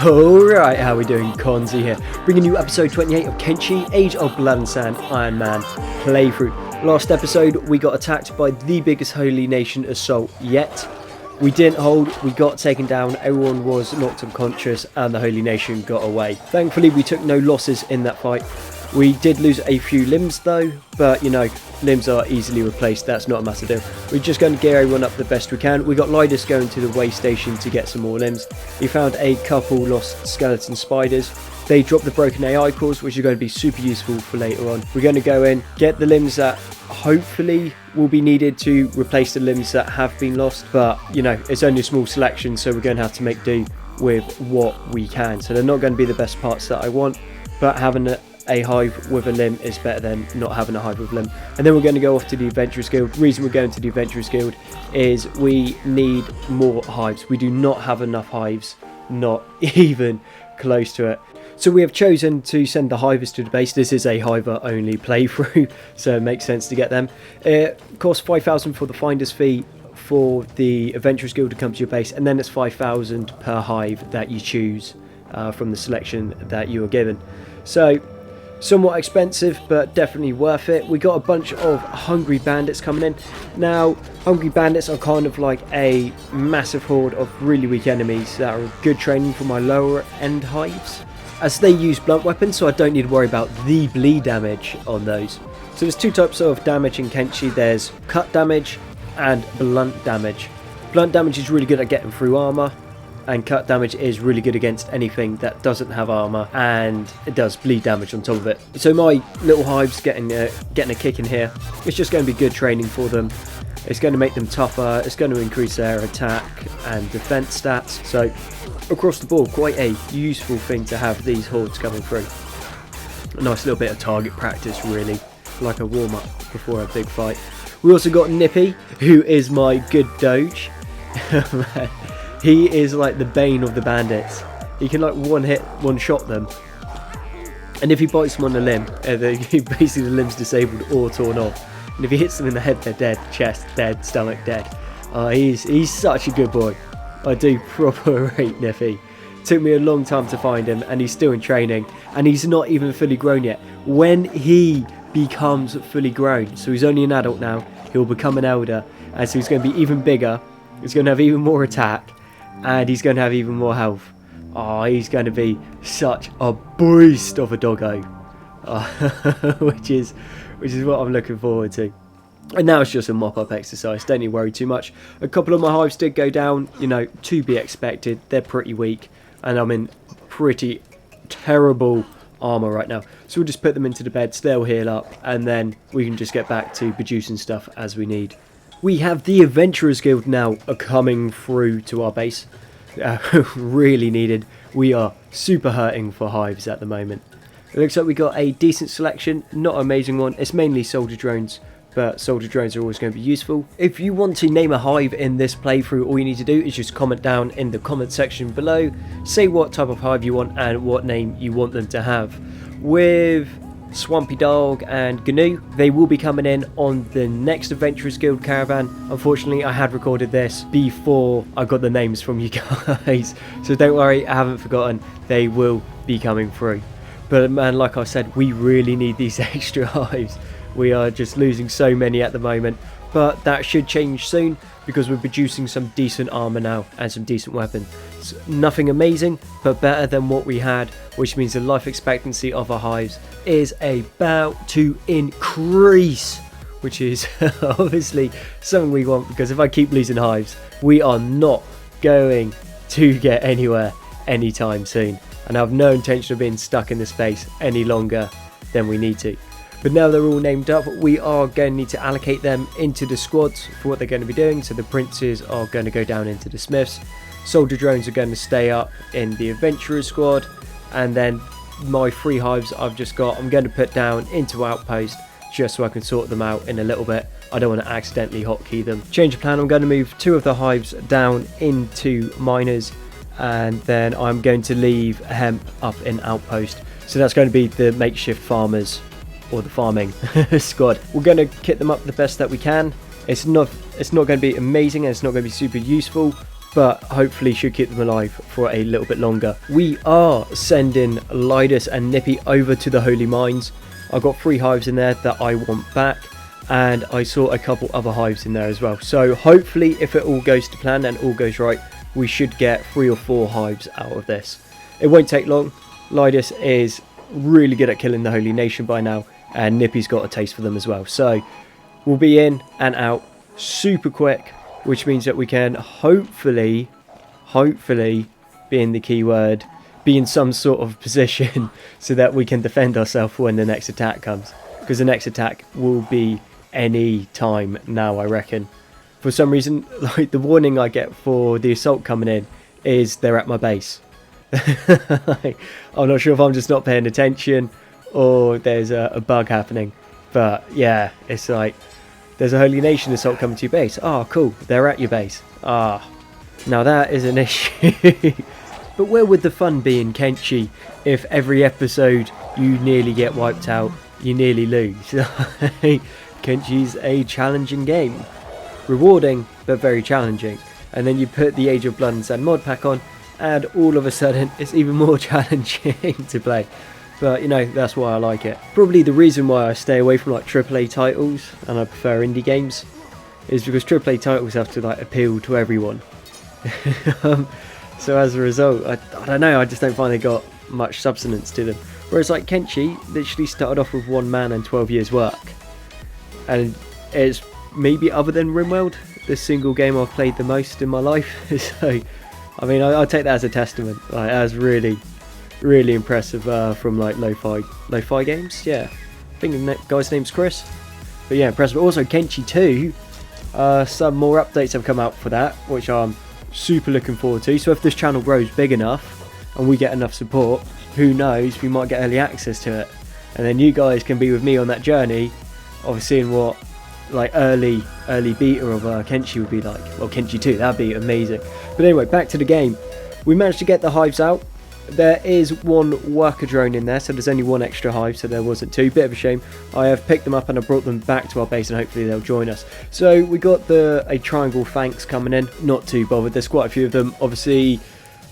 Alright, how we doing? Konzi here, bringing you episode 28 of Kenshi, Age of Blood and Sand Iron Man playthrough. Last episode, we got attacked by the biggest Holy Nation assault yet. We didn't hold, we got taken down, everyone was knocked unconscious, and the Holy Nation got away. Thankfully, we took no losses in that fight. We did lose a few limbs though, but you know, limbs are easily replaced, that's not a massive deal. We're just going to gear everyone up the best we can. We got Lidus going to the way station to get some more limbs. He found a couple lost skeleton spiders. They dropped the broken AI cores, which are going to be super useful for later on. We're going to go in, get the limbs that hopefully will be needed to replace the limbs that have been lost, but you know, it's only a small selection, so we're going to have to make do with what we can. So they're not going to be the best parts that I want, but having a hive with a limb is better than not having a hive with a limb. And then we're going to go off to the Adventurers Guild. The reason we're going to the Adventurers Guild is we need more hives. We do not have enough hives, not even close to it. So we have chosen to send the hivers to the base. This is a hiver only playthrough, so it makes sense to get them. It costs 5,000 for the finder's fee for the Adventurers Guild to come to your base, and then it's 5,000 per hive that you choose from the selection that you are given. So somewhat expensive, but definitely worth it. We got a bunch of hungry bandits coming in. Now, hungry bandits are kind of like a massive horde of really weak enemies that are good training for my lower end hives, as they use blunt weapons, so I don't need to worry about the bleed damage on those. So there's two types of damage in Kenshi. There's cut damage and blunt damage. Blunt damage is really good at getting through armor, and cut damage is really good against anything that doesn't have armor, and it does bleed damage on top of it. So my little hives getting a kick in here. It's just going to be good training for them. It's going to make them tougher. It's going to increase their attack and defense stats. So across the board, quite a useful thing to have these hordes coming through. A nice little bit of target practice, really, like a warm-up before a big fight. We also got Nippy, who is my good doge. He is like the bane of the bandits. He can like one shot them, and if he bites them on the limb, basically the limb's disabled or torn off. And if he hits them in the head, they're dead. Chest dead, stomach dead. He's such a good boy. I do proper rate Nippy. Took me a long time to find him, and he's still in training, and he's not even fully grown yet. When he becomes fully grown, so he's only an adult now, he'll become an elder, and so he's going to be even bigger. He's going to have even more attack, and he's going to have even more health. He's going to be such a beast of a doggo, which is what I'm looking forward to. And now it's just a mop-up exercise, don't you worry too much. A couple of my hives did go down, you know, to be expected. They're pretty weak, and I'm in pretty terrible armor right now. So we'll just put them into the beds, they'll heal up, and then we can just get back to producing stuff as we need. We have the Adventurers Guild now coming through to our base. Really needed. We are super hurting for hives at the moment. It looks like we got a decent selection, not an amazing one. It's mainly soldier drones, but soldier drones are always going to be useful. If you want to name a hive in this playthrough, all you need to do is just comment down in the comment section below. Say what type of hive you want and what name you want them to have. With Swampy Dog and GNU, they will be coming in on the next Adventurers Guild caravan. Unfortunately, I had recorded this before I got the names from you guys, so don't worry, I haven't forgotten. They will be coming through. But man, like I said, we really need these extra hives. We are just losing so many at the moment, but that should change soon because we're producing some decent armor now and some decent weapons. So nothing amazing, but better than what we had, which means the life expectancy of our hives is about to increase, which is obviously something we want, because if I keep losing hives, we are not going to get anywhere anytime soon, and I have no intention of being stuck in this space any longer than we need to. But now they're all named up, we are going to need to allocate them into the squads for what they're going to be doing. So the princes are going to go down into the smiths, soldier drones are going to stay up in the adventurers squad, and then my 3 hives I've just got, I'm going to put down into outpost just so I can sort them out in a little bit. I don't want to accidentally hotkey them. Change of plan, I'm going to move 2 of the hives down into miners, and then I'm going to leave hemp up in outpost. So that's going to be the makeshift farmers, or the farming squad. We're going to kit them up the best that we can. It's not going to be amazing, and it's not going to be super useful, but hopefully should keep them alive for a little bit longer. We are sending Lidus and Nippy over to the Holy Mines. I've got 3 hives in there that I want back, and I saw a couple other hives in there as well. So hopefully, if it all goes to plan and all goes right, we should get 3 or 4 hives out of this. It won't take long. Lidus is really good at killing the Holy Nation by now, and Nippy's got a taste for them as well. So we'll be in and out super quick, which means that we can hopefully, being the key word, be in some sort of position so that we can defend ourselves when the next attack comes. Because the next attack will be any time now, I reckon. For some reason, like, the warning I get for the assault coming in is they're at my base. I'm not sure if I'm just not paying attention or there's a bug happening. But yeah, it's like, there's a Holy Nation assault coming to your base. Oh, cool. They're at your base. Ah, now that is an issue. But where would the fun be in Kenshi if every episode you nearly get wiped out, you nearly lose? Kenshi's a challenging game. Rewarding, but very challenging. And then you put the Age of Blood and Sand mod pack on, and all of a sudden it's even more challenging to play. But, you know, that's why I like it. Probably the reason why I stay away from, like, AAA titles and I prefer indie games is because AAA titles have to, like, appeal to everyone. So as a result, I don't know, I just don't find they got much substance to them. Whereas, like, Kenshi literally started off with 1 man and 12 years work. And it's maybe, other than RimWorld, the single game I've played the most in my life. So, I mean, I take that as a testament. Like, that's really impressive from, like, lo-fi games. Yeah, I think the guy's name's Chris. But yeah, impressive. Also, Kenshi 2, some more updates have come out for that, which I'm super looking forward to. So if this channel grows big enough and we get enough support, who knows, we might get early access to it, and then you guys can be with me on that journey of seeing what, like, early beta of Kenshi would be like. Well, Kenshi 2, that'd be amazing. But anyway, back to the game. We managed to get the hives out. There is 1 worker drone in there, so there's only 1 extra hive, so there wasn't 2. Bit of a shame. I have picked them up and I brought them back to our base, and hopefully they'll join us. So we got a triangle Fangs coming in. Not too bothered. There's quite a few of them. Obviously,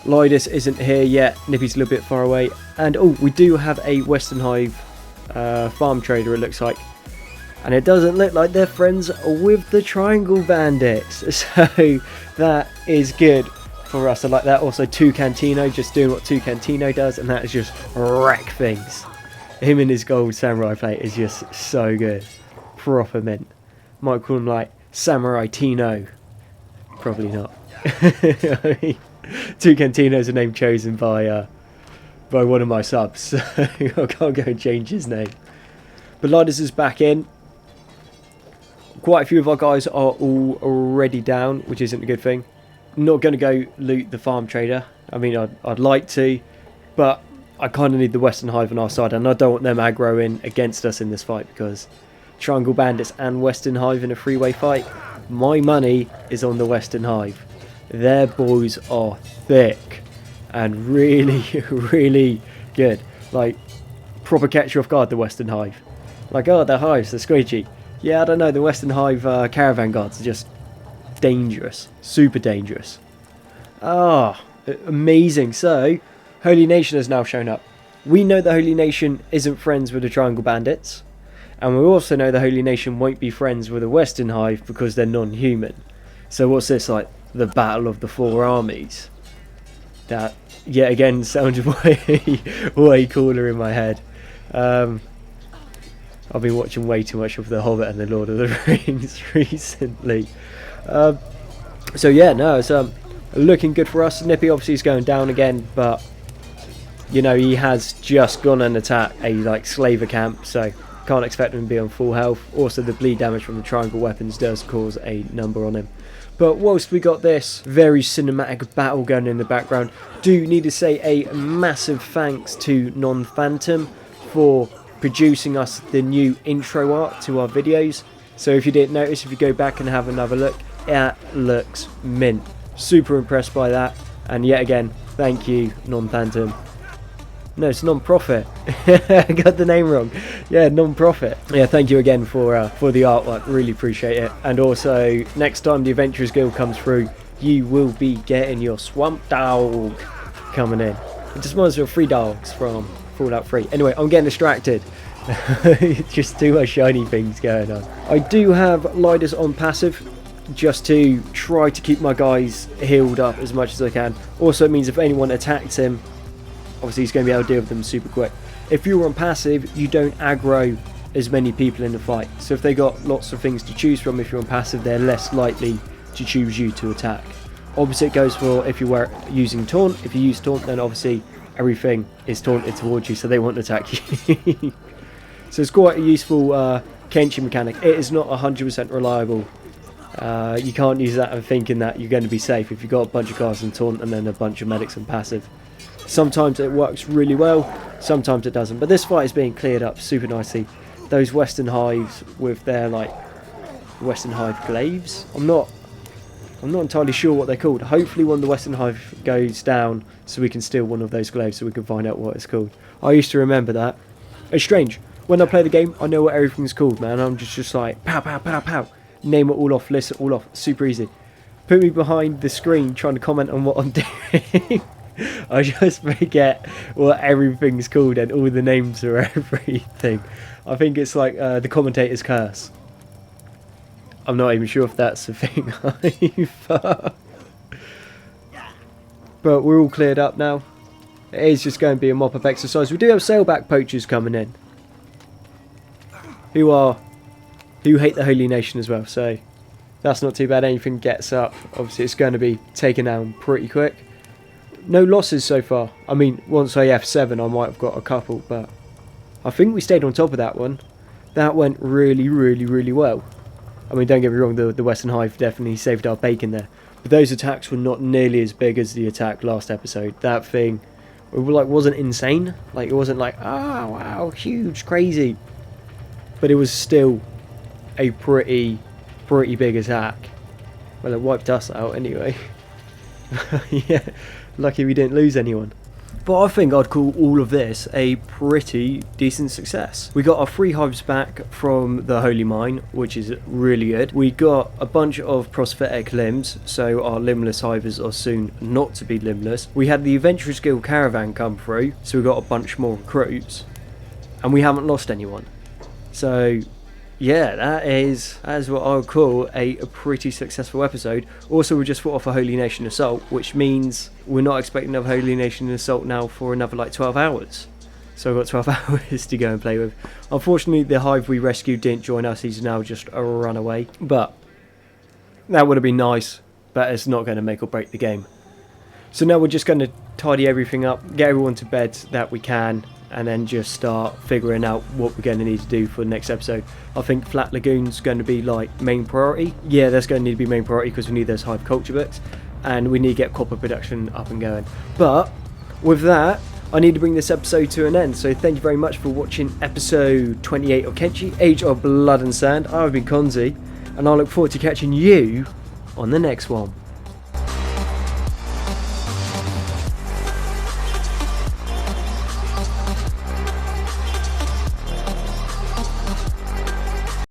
Lidus isn't here yet. Nippy's a little bit far away. And oh, we do have a Western Hive farm trader, it looks like. And it doesn't look like they're friends with the Triangle Bandits. So that is good for us. I like that. Also, Cantino just doing what Cantino does, and that is just wreck things. Him in his gold samurai plate is just so good. Proper mint. Might call him like Samurai Tino. Probably not. I mean, Cantino's a name chosen by one of my subs, so I can't go and change his name. But Lidus is back in. Quite a few of our guys are already down, which isn't a good thing. Not going to go loot the farm trader. I mean, I'd like to, but I kind of need the Western Hive on our side, and I don't want them aggroing against us in this fight, because Triangle Bandits and Western Hive in a 3-way fight, my money is on the Western Hive. Their boys are thick and really, really good. Like, proper catch you off guard, the Western Hive. Like, oh, they're hives, they're squidgy. Yeah, I don't know, the Western Hive caravan guards are just dangerous. Super dangerous. Ah, amazing. So, Holy Nation has now shown up. We know the Holy Nation isn't friends with the Triangle Bandits. And we also know the Holy Nation won't be friends with the Western Hive because they're non-human. So what's this, like, the Battle of the 4 Armies? That, yet again, sounds way cooler in my head. I've been watching way too much of The Hobbit and The Lord of the Rings recently. So yeah, no, it's looking good for us. Nippy obviously is going down again, but you know, he has just gone and attacked a like slaver camp, so can't expect him to be on full health. Also, the bleed damage from the triangle weapons does cause a number on him. But whilst we got this very cinematic battle going in the background, do need to say a massive thanks to Non-Phantom for producing us the new intro art to our videos. So if you didn't notice, if you go back and have another look, it looks mint. Super impressed by that, and yet again, thank you, Non-Phantom. No, it's non-profit. I got the name wrong. Yeah, non-profit. Yeah, thank you again for the artwork. Really appreciate it. And also, next time the Adventurers Guild comes through, you will be getting your swamp dog coming in. It just reminds me of 3 dogs from Fallout 3. Anyway, I'm getting distracted. Just too much shiny things going on. I do have Lidus on passive, just to try to keep my guys healed up as much as I can. Also, it means if anyone attacks him, obviously he's going to be able to deal with them super quick. If you're on passive, you don't aggro as many people in the fight. So if they got lots of things to choose from, if you're on passive, they're less likely to choose you to attack. Obviously, it goes for if you were using taunt. If you use taunt, then obviously everything is taunted towards you, so they won't attack you. So it's quite a useful Kenshi mechanic. It is not 100% reliable. You can't use that and thinking that you're going to be safe if you've got a bunch of guards and taunt and then a bunch of medics and passive. Sometimes it works really well, sometimes it doesn't. But this fight is being cleared up super nicely. Those Western Hives with their like Western Hive glaives. I'm not entirely sure what they're called. Hopefully one of the Western Hive goes down so we can steal one of those glaives so we can find out what it's called. I used to remember that. It's strange. When I play the game, I know what everything's called, man. I'm just like, pow, pow, pow, pow. Name it all off, list it all off. Super easy. Put me behind the screen trying to comment on what I'm doing. I just forget what everything's called and all the names for everything. I think it's like the commentator's curse. I'm not even sure if that's a thing either. But we're all cleared up now. It is just going to be a mop-up exercise. We do have sailback poachers coming in, who hate the Holy Nation as well, so that's not too bad. Anything gets up, obviously it's going to be taken down pretty quick. No losses so far. I mean, once I F7 I might have got a couple, but I think we stayed on top of that one. That went really, really, really well. I mean, don't get me wrong, the Western Hive definitely saved our bacon there. But those attacks were not nearly as big as the attack last episode. That thing wasn't insane. Like, it wasn't like, oh wow, huge, crazy. But it was still a pretty big attack. Well, it wiped us out anyway. Yeah, lucky we didn't lose anyone. But I think I'd call all of this a pretty decent success. We got our 3 hives back from the Holy Mine, which is really good. We got a bunch of prosthetic limbs, so our limbless hivers are soon not to be limbless. We had the Adventurers Guild caravan come through, so we got a bunch more recruits. And we haven't lost anyone. So yeah, that is what I would call a pretty successful episode. Also, we just fought off a Holy Nation assault, which means we're not expecting another Holy Nation assault now for another like 12 hours. So I've got 12 hours to go and play with. Unfortunately, the hive we rescued didn't join us. He's now just a runaway. But that would have been nice, but it's not going to make or break the game. So now we're just going to tidy everything up, get everyone to bed that we can, and then just start figuring out what we're going to need to do for the next episode. I think Flat Lagoon's going to be like main priority. Yeah, that's going to need to be main priority because we need those hive culture books, and we need to get copper production up and going. But with that, I need to bring this episode to an end. So thank you very much for watching episode 28 of Kenshi, Age of Blood and Sand. I've been Konzi, and I look forward to catching you on the next one.